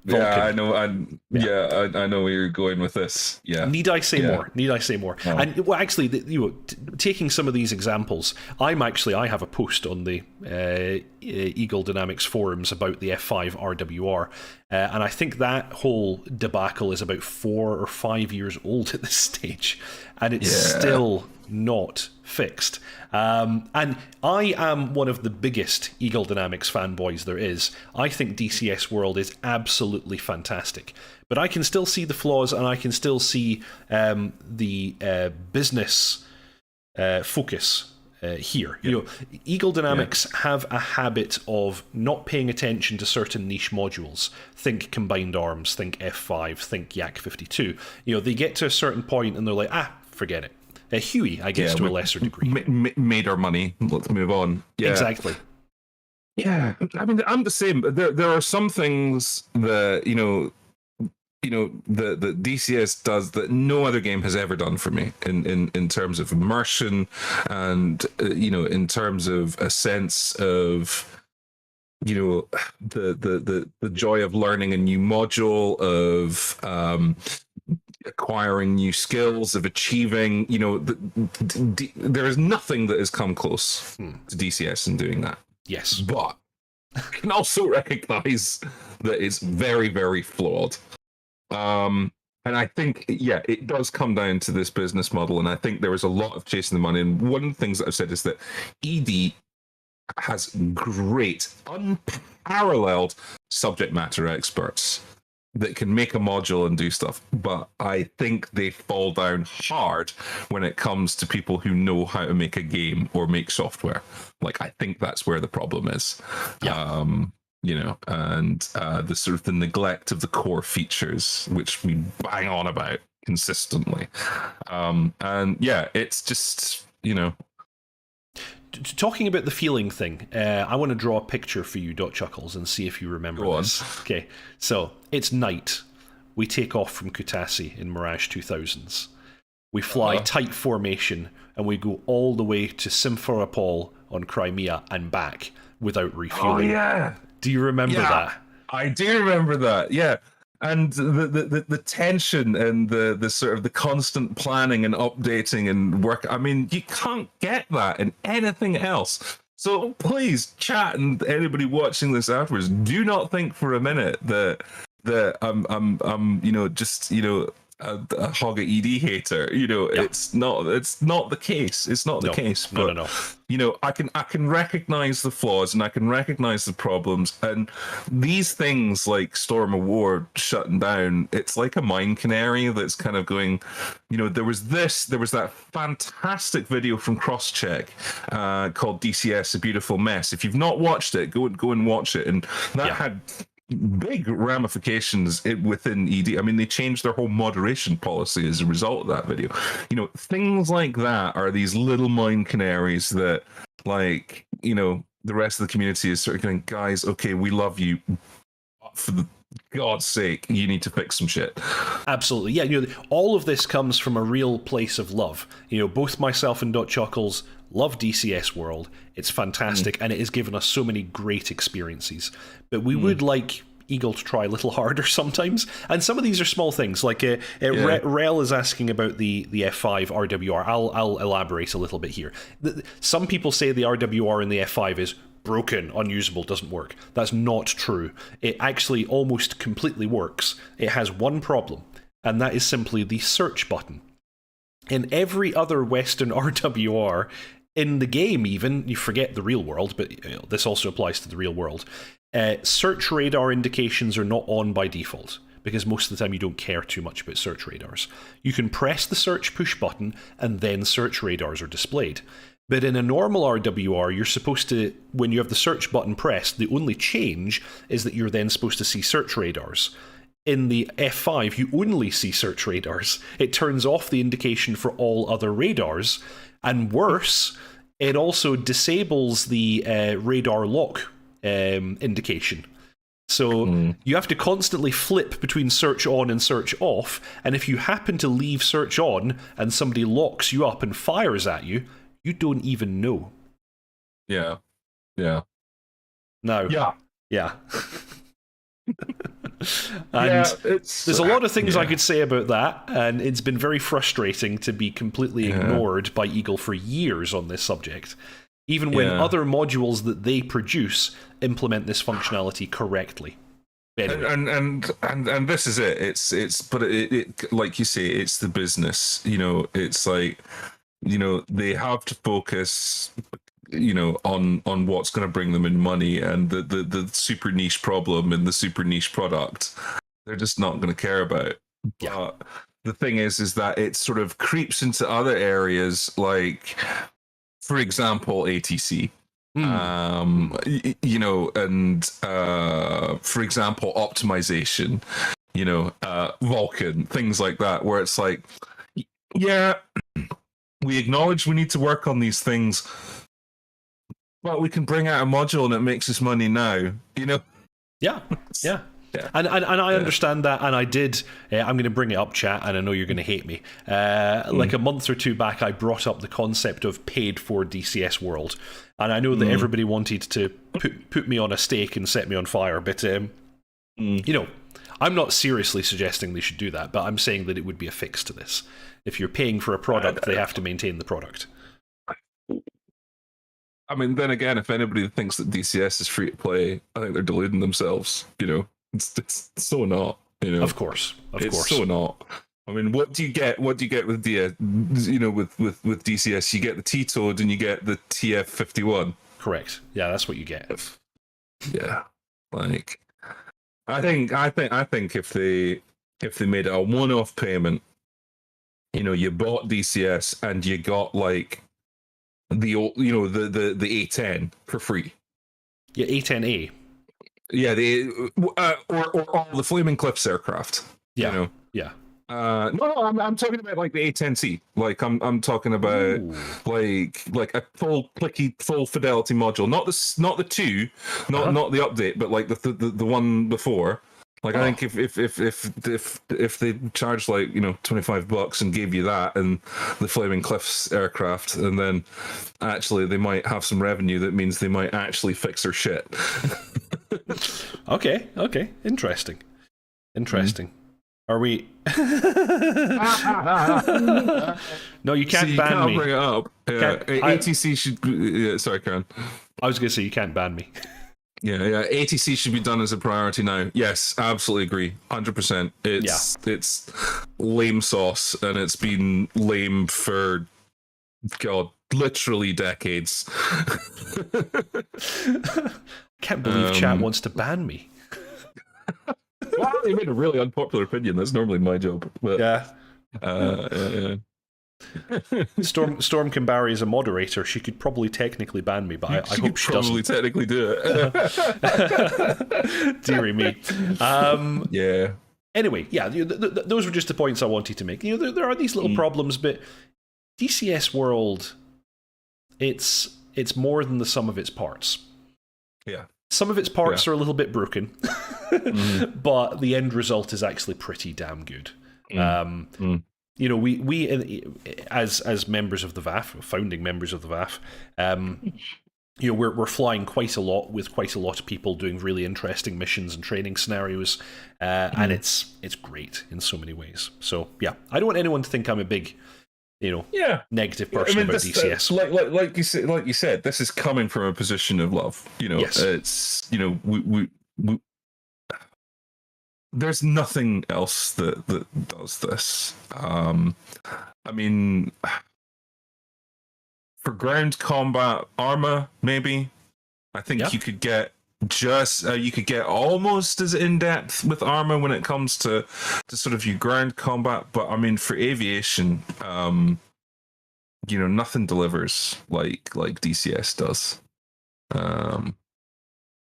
I know. I know where you're going with this. Yeah. Need I say more? No. And well, actually, taking some of these examples, I have a post on the Eagle Dynamics forums about the F5 RWR, and I think that whole debacle is about 4 or 5 years old at this stage, and it's still not fixed. And I am one of the biggest Eagle Dynamics fanboys there is. I think DCS World is absolutely fantastic. But I can still see the flaws, and I can still see the business focus here. You know, Eagle Dynamics have a habit of not paying attention to certain niche modules. Think Combined Arms, think F5, think Yak-52. You know, they get to a certain point and they're like, forget it. Huey, I guess, to a lesser degree. Made our money. Let's move on. Yeah. Exactly. Yeah, I mean, I'm the same. There are some things that, the DCS does that no other game has ever done for me in terms of immersion and, in terms of a sense of, the joy of learning a new module, of acquiring new skills, of achieving, there is nothing that has come close to DCS in doing that. Yes. But I can also recognize that it's very, very flawed. And I think, it does come down to this business model. And I think there is a lot of chasing the money. And one of the things that I've said is that ED has great, unparalleled subject matter experts that can make a module and do stuff, but I think they fall down hard when it comes to people who know how to make a game or make software. Like, I think that's where the problem is. Yeah. And the sort of the neglect of the core features, which we bang on about consistently. It's just, Talking about the feeling thing, I want to draw a picture for you, dotChuckles, and see if you remember this. Okay, so it's night. We take off from Kutaisi in Mirage 2000s. We fly tight formation, and we go all the way to Simferopol on Crimea and back without refueling. Oh, yeah. Do you remember that? I do remember that. Yeah. And the tension and the sort of the constant planning and updating and work. I mean, you can't get that in anything else. So please, chat and anybody watching this afterwards, do not think for a minute that I'm just a hog ED hater. It's not the case. It's not the case. But no. I can recognize the flaws and I can recognize the problems, and these things like Storm of War shutting down, it's like a mine canary that's kind of going, there was that fantastic video from Crosscheck called DCS, A Beautiful Mess. If you've not watched it, go and watch it. And that had big ramifications within ED. I mean, they changed their whole moderation policy as a result of that video. Things like that are these little mine canaries that, the rest of the community is sort of going, guys, okay, we love you. For God's sake, you need to fix some shit. Absolutely. Yeah, all of this comes from a real place of love. Both myself and dotChuckles love DCS World. It's fantastic, and it has given us so many great experiences. But we would like Eagle to try a little harder sometimes. And some of these are small things. Like Rel is asking about the F5 RWR. I'll elaborate a little bit here. Some people say the RWR in the F5 is broken, unusable, doesn't work. That's not true. It actually almost completely works. It has one problem, and that is simply the search button. In every other Western RWR in the game, even, you forget the real world, but this also applies to the real world, search radar indications are not on by default, because most of the time you don't care too much about search radars. You can press the search push button, and then search radars are displayed. But in a normal RWR, you're supposed to, when you have the search button pressed, the only change is that you're then supposed to see search radars. In the F5, you only see search radars. It turns off the indication for all other radars, and worse, it also disables the radar lock indication. So you have to constantly flip between search on and search off, and if you happen to leave search on and somebody locks you up and fires at you, you don't even know. Yeah. No. Yeah. And there's a lot of things I could say about that, and it's been very frustrating to be completely ignored by Eagle for years on this subject, even when other modules that they produce implement this functionality correctly. Anyway. And this is it. It's but it like you say, it's the business. It's like, they have to focus on what's going to bring them in money, and the super niche problem and the super niche product, they're just not going to care about. Yeah. But the thing is that it sort of creeps into other areas, like, for example, ATC. And for example, optimization, Vulkan, things like that, where it's like, we acknowledge we need to work on these things, but we can bring out a module and it makes us money now, Yeah. And I understand that, and I did. I'm going to bring it up, chat, and I know you're going to hate me. Like a month or two back, I brought up the concept of paid for DCS World, and I know that everybody wanted to put me on a stake and set me on fire, but I'm not seriously suggesting they should do that, but I'm saying that it would be a fix to this. If you're paying for a product, they have to maintain the product. I mean, then again, if anybody thinks that DCS is free to play, I think they're deluding themselves. It's so not. Of course, it's so not. I mean, what do you get? What do you get with with DCS? You get the T-Toad and you get the TF-51. Correct. Yeah, that's what you get. Yeah, like I think if they made it a one-off payment, you bought DCS and you got like the old, the A10 for free. Yeah, A10A. Yeah, or all the Flaming Cliffs aircraft. Yeah, no, I'm talking about like the A10C. Like I'm talking about like a full fidelity module, not the two, not the update, but like the one before. Like I think if they charged like $25 and gave you that and the Flaming Cliffs aircraft, and then actually they might have some revenue that means they might actually fix their shit. Okay, interesting. Are we? No, you can't ban me. Bring it up. ATC should. Sorry, Karen. I was going to say you can't ban me. Yeah. ATC should be done as a priority now. Yes, absolutely agree. 100%. It's lame sauce, and it's been lame for literally decades. Can't believe chat wants to ban me. Well, they made a really unpopular opinion. That's normally my job. But, yeah. Storm Kimbari is a moderator. She could probably technically ban me, but I hope she doesn't. Probably technically do it. Dearie me. Yeah. Anyway, yeah, those were just the points I wanted to make. There are these little problems, but DCS World, it's more than the sum of its parts. Yeah. Some of its parts are a little bit broken, but the end result is actually pretty damn good. We as members of the VAF, founding members of the VAF, we're flying quite a lot with quite a lot of people doing really interesting missions and training scenarios, and it's great in so many ways. So yeah, I don't want anyone to think I'm a big negative person about DCS. Like you said, this is coming from a position of love. Yes. It's we there's nothing else that does this. I mean, for ground combat armor, maybe I think you could get almost as in depth with armor when it comes to sort of your ground combat. But I mean, for aviation, nothing delivers like DCS does.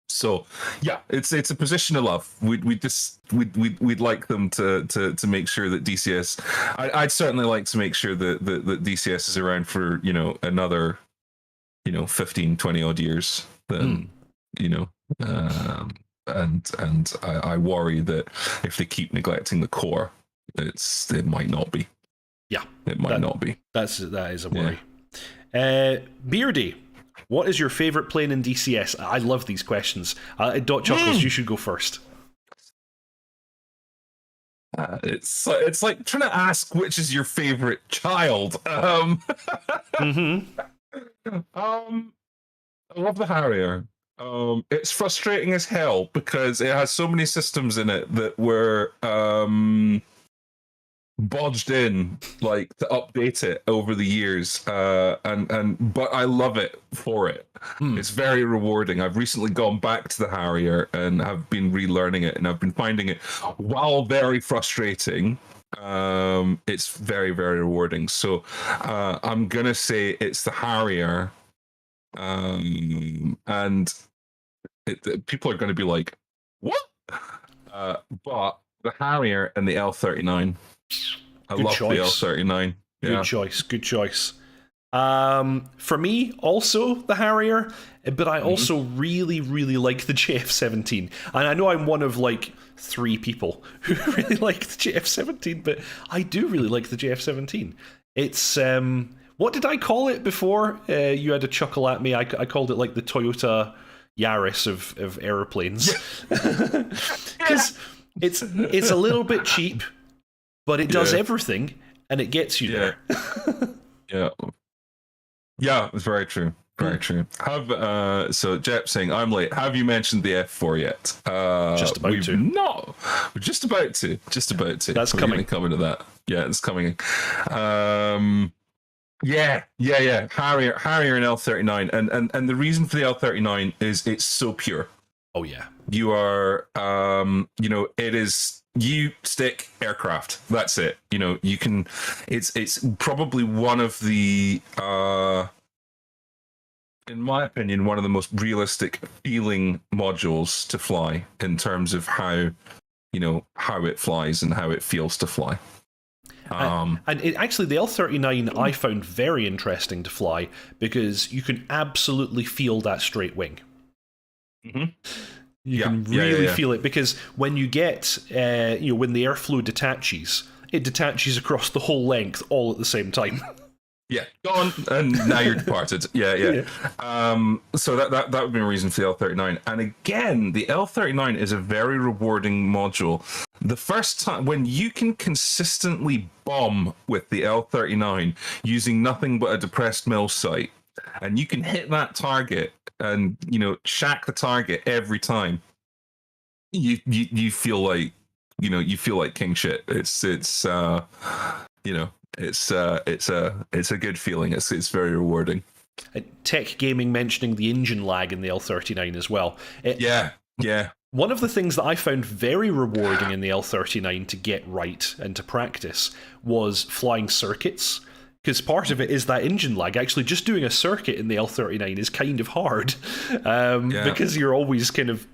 So yeah, it's a position of love. We'd like them to make sure that DCS. I'd certainly like to make sure that DCS is around for another 15, 20 odd years. Then and I worry that if they keep neglecting the core, it might not be. Yeah, it might not be. That is a worry. Yeah. Beardy, what is your favorite plane in DCS? I love these questions. dotChuckles, you should go first. It's like trying to ask which is your favorite child. I love the Harrier. It's frustrating as hell because it has so many systems in it that were bodged in, like, to update it over the years, but I love it for it. It's very rewarding. I've recently gone back to the Harrier and have been relearning it, and I've been finding it, while very frustrating, it's very, very rewarding. So I'm gonna say it's the Harrier. And people are going to be like, what? But the Harrier and the L-39. I love the L-39. Good choice. For me, also the Harrier, but I also really, really like the JF-17. And I know I'm one of like 3 people who really like the JF-17, but I do really like the JF-17. It's what did I call it before? You had a chuckle at me. I called it like the Toyota Yaris of airplanes. Because it's a little bit cheap, but it does everything, and it gets you there. Yeah, it's very true. Very true. So Jep saying, I'm late. Have you mentioned the F4 yet? Just about to. No, we're just about to. That's coming. Coming to that. Yeah, it's coming. Yeah. Harrier and L-39, and the reason for the L-39 is it's so pure. Oh yeah. You are, it is stick aircraft. That's it. You can. It's probably one of the, in my opinion, one of the most realistic feeling modules to fly in terms of how it flies and how it feels to fly. And actually, the L-39 I found very interesting to fly because you can absolutely feel that straight wing. You can really feel it, because when you get, when the airflow detaches, it detaches across the whole length all at the same time. Yeah, gone, and now you're departed. Yeah, yeah. Yeah. So that would be a reason for the L39. And again, the L39 is a very rewarding module. The first time when you can consistently bomb with the L39 using nothing but a depressed mill site, and you can hit that target and shack the target every time, you feel like you feel like king shit. It's a good feeling. It's very rewarding. Tech Gaming mentioning the engine lag in the L39 as well. Yeah. One of the things that I found very rewarding in the L39 to get right and to practice was flying circuits. Because part of it is that engine lag. Actually, just doing a circuit in the L39 is kind of hard. Because you're always kind of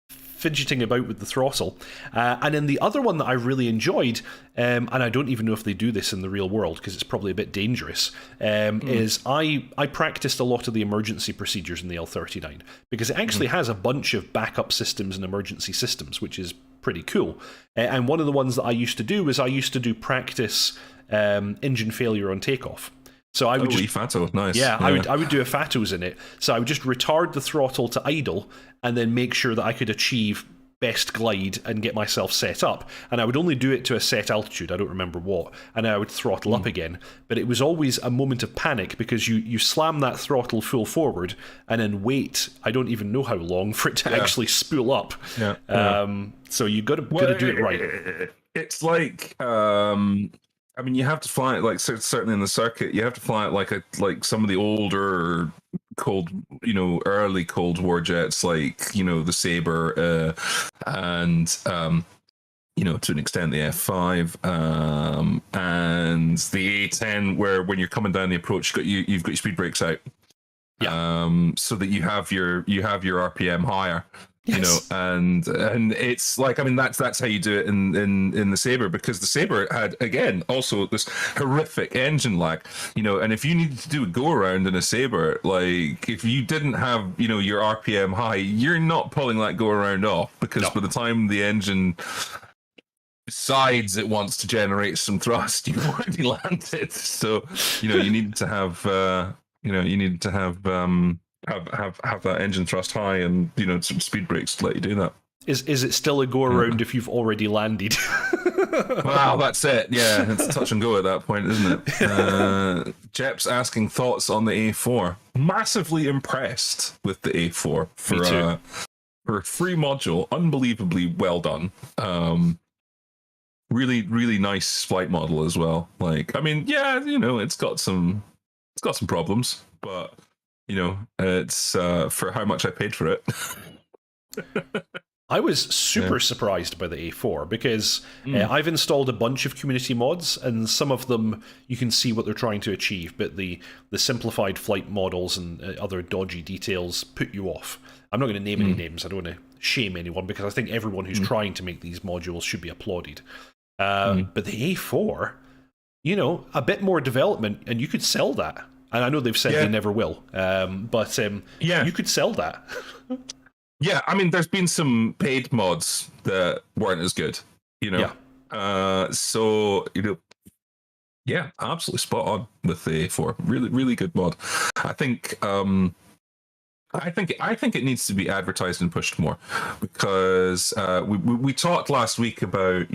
fidgeting about with the throttle. And then the other one that I really enjoyed, and I don't even know if they do this in the real world because it's probably a bit dangerous, is I practiced a lot of the emergency procedures in the L39 because it actually has a bunch of backup systems and emergency systems, which is pretty cool. And one of the ones that I used to do was I used to do practice engine failure on takeoff. So I would FATO, nice. Yeah, I would do a FATOs in it. So I would just retard the throttle to idle and then make sure that I could achieve best glide and get myself set up. And I would only do it to a set altitude, I don't remember what, and I would throttle up again. But it was always a moment of panic because you slam that throttle full forward and then wait, I don't even know how long for it to actually spool up. So you got to do it right. It's like I mean, you have to fly it like certainly in the circuit. You have to fly it like some of the older early Cold War jets, like the Sabre, and to an extent the F5, and the A10, where when you're coming down the approach, you've got your speed brakes out, so that you have your RPM higher. Yes. And it's like, I mean, that's how you do it in the Sabre, because the Sabre had, again, also this horrific engine lag, and if you needed to do a go around in a Sabre, like if you didn't have, your RPM high, you're not pulling that go around off, because by the time the engine decides it wants to generate some thrust, you've already landed. So, you need to have, have that engine thrust high and some speed brakes to let you do that. Is it still a go around if you've already landed? Wow, that's it. Yeah, it's touch and go at that point, isn't it? Jep's asking thoughts on the A4. Massively impressed with the A4 for a free module. Unbelievably well done. Really, really nice flight model as well. Like, I mean, yeah, it's got some problems, but it's for how much I paid for it. I was super surprised by the A4 because I've installed a bunch of community mods, and some of them you can see what they're trying to achieve, but the simplified flight models and other dodgy details put you off. I'm not going to name any names. I don't want to shame anyone because I think everyone who's trying to make these modules should be applauded. But the A4, a bit more development, and you could sell that. And I know they've said they never will, but you could sell that. Yeah, I mean, there's been some paid mods that weren't as good, so absolutely spot on with the A4. Really, really good mod. I think it needs to be advertised and pushed more, because we talked last week about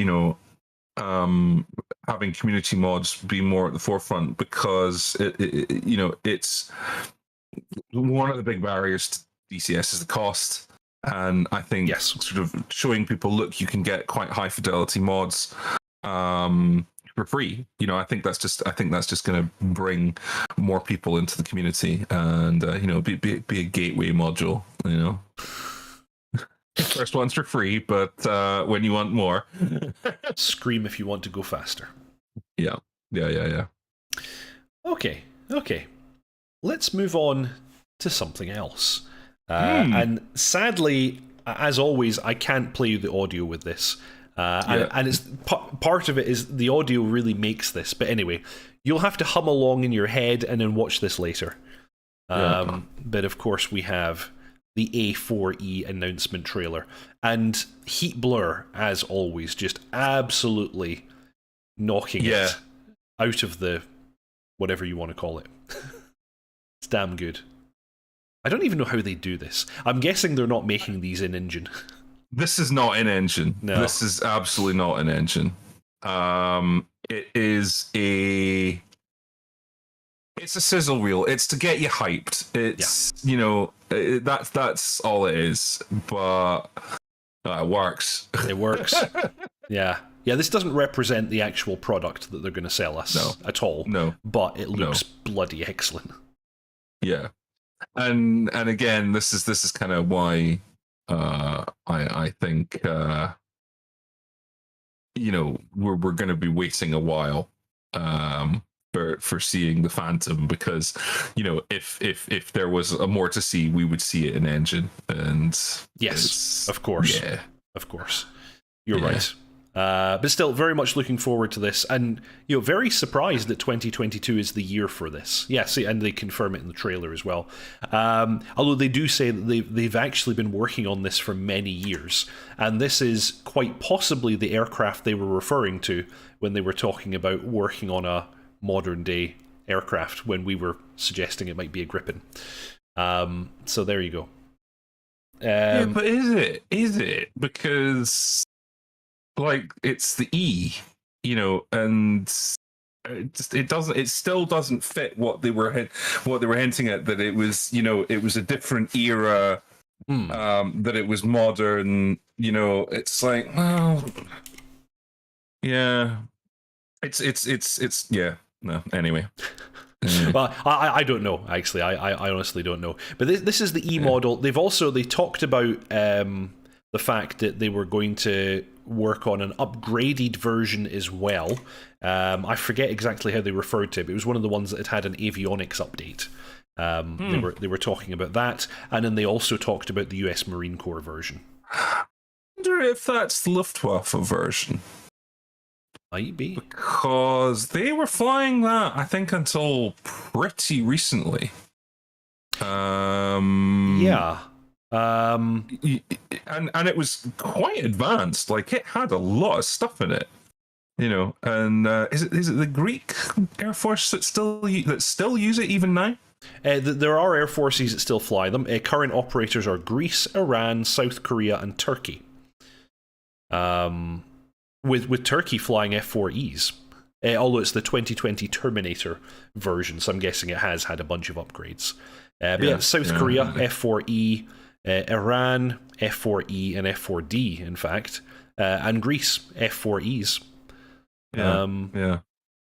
having community mods be more at the forefront, because it's one of the big barriers to DCS is the cost. And I think sort of showing people, look, you can get quite high fidelity mods for free. I think that's just going to bring more people into the community, and be a gateway module. First one's for free, but when you want more, scream if you want to go faster. Yeah. Okay. Let's move on to something else. And sadly, as always, I can't play you the audio with this. And it's part of it is the audio really makes this. But anyway, you'll have to hum along in your head and then watch this later. But of course, we have the A4E announcement trailer. And Heat Blur, as always, just absolutely knocking it out of the whatever you want to call it. It's damn good. I don't even know how they do this. I'm guessing they're not making these in engine. This is not in engine. No. This is absolutely not in engine. It is it's a sizzle reel. It's to get you hyped. It's that's all it is. But it works. It works. Yeah. This doesn't represent the actual product that they're going to sell us at all. No, but it looks bloody excellent. Yeah, and again, this is kind of why I think we're going to be waiting a while for seeing the Phantom, because if there was a more to see, we would see it in engine. And yes, of course, you're right. But still, very much looking forward to this, and very surprised that 2022 is the year for this. Yes, and they confirm it in the trailer as well. Although they do say that they've actually been working on this for many years, and this is quite possibly the aircraft they were referring to when they were talking about working on a modern day aircraft, when we were suggesting it might be a Gripen. So there you go. But is it? Because it's the E, and it still doesn't fit what they were hinting at, that it was it was a different era, that it was modern. It's like, well, yeah, it's yeah. No, anyway. Well, I don't know, actually. I honestly don't know. But this is the E model. They talked about the fact that they were going to work on an upgraded version as well. I forget exactly how they referred to it, but it was one of the ones that had an avionics update. They were talking about that, and then they also talked about the US Marine Corps version. I wonder if that's the Luftwaffe version. Might be. Because they were flying that, I think, until pretty recently. Yeah. And it was quite advanced. Like, it had a lot of stuff in it, And is it the Greek Air Force that still use it even now? There are air forces that still fly them. Current operators are Greece, Iran, South Korea, and Turkey. With Turkey flying F-4Es, although it's the 2020 Terminator version, so I'm guessing it has had a bunch of upgrades. But South Korea F-4E. Iran, F-4E and F-4D, in fact, and Greece, F-4Es.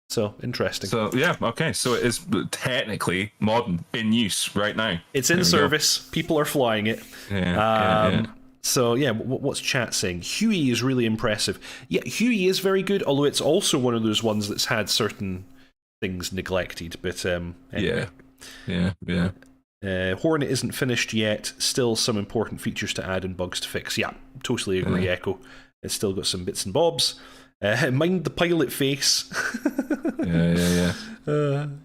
So, interesting. So, okay, so it is technically modern, in use right now. It's in service, people are flying it. So, what's chat saying? Huey is really impressive. Yeah, Huey is very good, although it's also one of those ones that's had certain things neglected, but anyway. Yeah. Hornet isn't finished yet. Still some important features to add and bugs to fix. Yeah, totally agree, Echo. It's still got some bits and bobs. Mind the pilot face.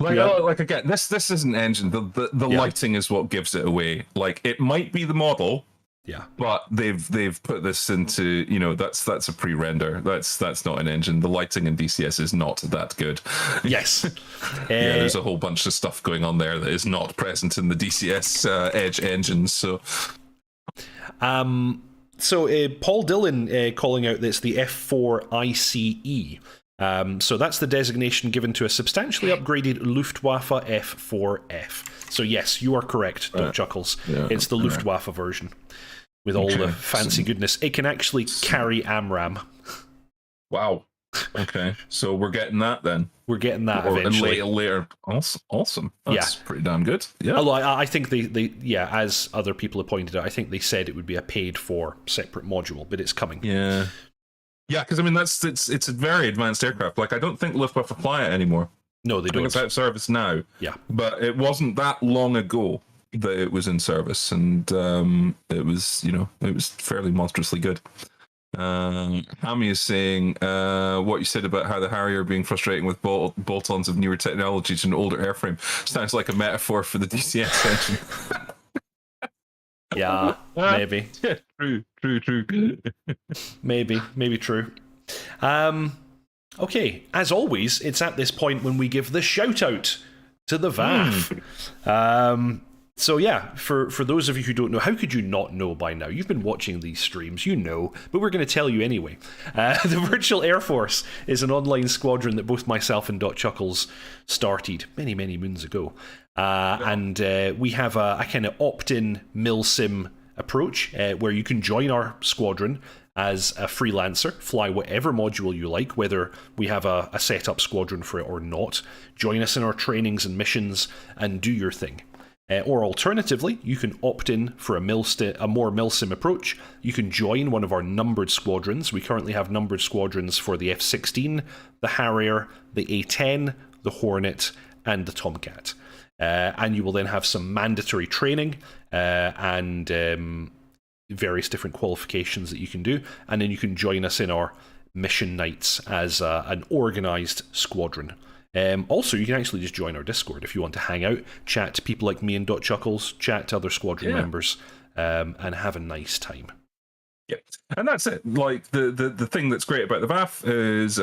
Like again, this isn't engine. The lighting is what gives it away. Like, it might be the model. Yeah, but they've put this into that's a pre-render. That's not an engine. The lighting in DCS is not that good. Yes, there's a whole bunch of stuff going on there that is not present in the DCS Edge engines. So, Paul Dillon calling out that it's the F4 ICE. So that's the designation given to a substantially upgraded Luftwaffe F4F. So yes, you are correct, dotChuckles. It's the Luftwaffe version. With all the fancy goodness. It can actually carry AMRAAM. Wow. Okay. So we're getting that then. We're getting that eventually. And later. Awesome. That's pretty damn good. Yeah. Although I think they as other people have pointed out, I think they said it would be a paid for separate module, but it's coming. Yeah. Yeah, because I mean it's a very advanced aircraft. Like, I don't think Luftwaffe fly it anymore. No, they don't. It's out of service now. Yeah. But it wasn't that long ago that it was in service, and it was fairly monstrously good. Hammy is saying what you said about how the Harrier being frustrating with bolt-ons of newer technology to an older airframe sounds like a metaphor for the DCS engine. Yeah, maybe. True. maybe true. Okay, as always, it's at this point when we give the shout out to the VAF. So yeah, for those of you who don't know, how could you not know by now? You've been watching these streams, you know, but we're going to tell you anyway. The Virtual Air Force is an online squadron that both myself and dotChuckles started many, many moons ago. And we have a kind of opt-in milsim approach where you can join our squadron as a freelancer, fly whatever module you like, whether we have a set-up squadron for it or not. Join us in our trainings and missions and do your thing. Or alternatively, you can opt in for a more milsim approach. You can join one of our numbered squadrons. We currently have numbered squadrons for the F-16, the Harrier, the A-10, the Hornet, and the Tomcat. And you will then have some mandatory training and various different qualifications that you can do. And then you can join us in our mission nights as an organised squadron. Also, you can actually just join our Discord if you want to hang out, chat to people like me and dotChuckles, chat to other squadron members, and have a nice time. Yeah, and that's it. Like the thing that's great about the VAF is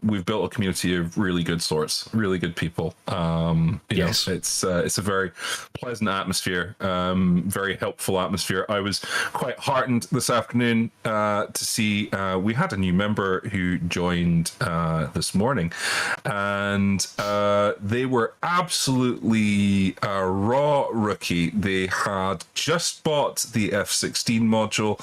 we've built a community of really good sorts, really good people. Yes, it's a very pleasant atmosphere, very helpful atmosphere. I was quite heartened this afternoon to see we had a new member who joined this morning, and they were absolutely a raw rookie. They had just bought the F-16 module.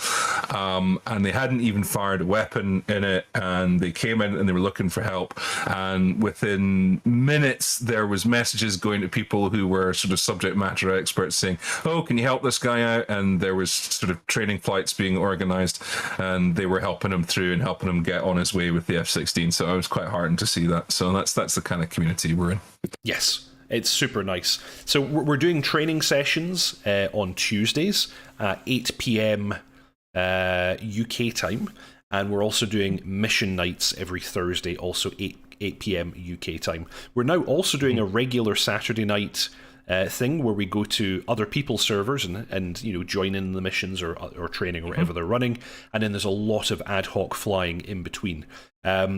And they hadn't even fired a weapon in it, and they came in and they were looking for help, and within minutes there was messages going to people who were sort of subject matter experts saying, oh, can you help this guy out? And there was sort of training flights being organized, and they were helping him through and helping him get on his way with the F-16. So I was quite heartened to see that. So that's the kind of community we're in. Yes, it's super nice. So we're doing training sessions on Tuesdays at 8 p.m. UK time, and we're also doing mission nights every Thursday, also 8 p.m. UK time. We're now also doing a regular Saturday night thing where we go to other people's servers and you know, join in the missions or training or whatever they're running, and then there's a lot of ad hoc flying in between.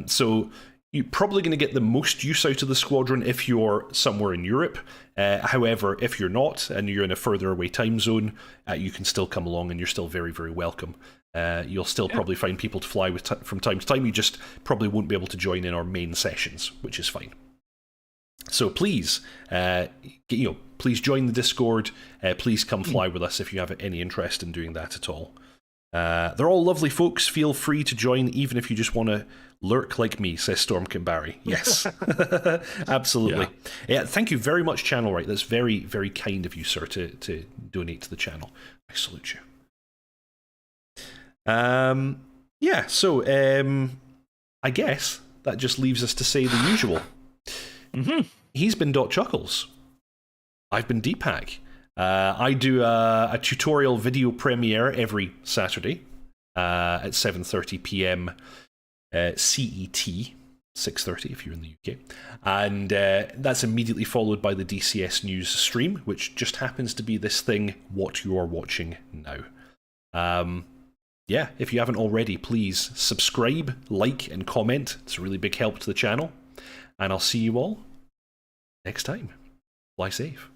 So you're probably going to get the most use out of the squadron if you're somewhere in Europe. However, if you're not and you're in a further away time zone, you can still come along and you're still very, very welcome. You'll still probably find people to fly with from time to time. You just probably won't be able to join in our main sessions, which is fine. So please, please join the Discord. Please come fly with us if you have any interest in doing that at all. They're all lovely folks. Feel free to join, even if you just want to lurk like me, says Stormkin Barry. Yes, absolutely. Yeah, thank you very much, Channel Right. That's very, very kind of you, sir, to donate to the channel. I salute you. Yeah, so I guess that just leaves us to say the usual. He's been dotChuckles. I've been Deepak. I do a tutorial video premiere every Saturday at 7:30 p.m. CET, 6:30 if you're in the UK. And that's immediately followed by the DCS News stream, which just happens to be this thing, what you are watching now. Yeah, if you haven't already, please subscribe, like, and comment. It's a really big help to the channel. And I'll see you all next time. Fly safe.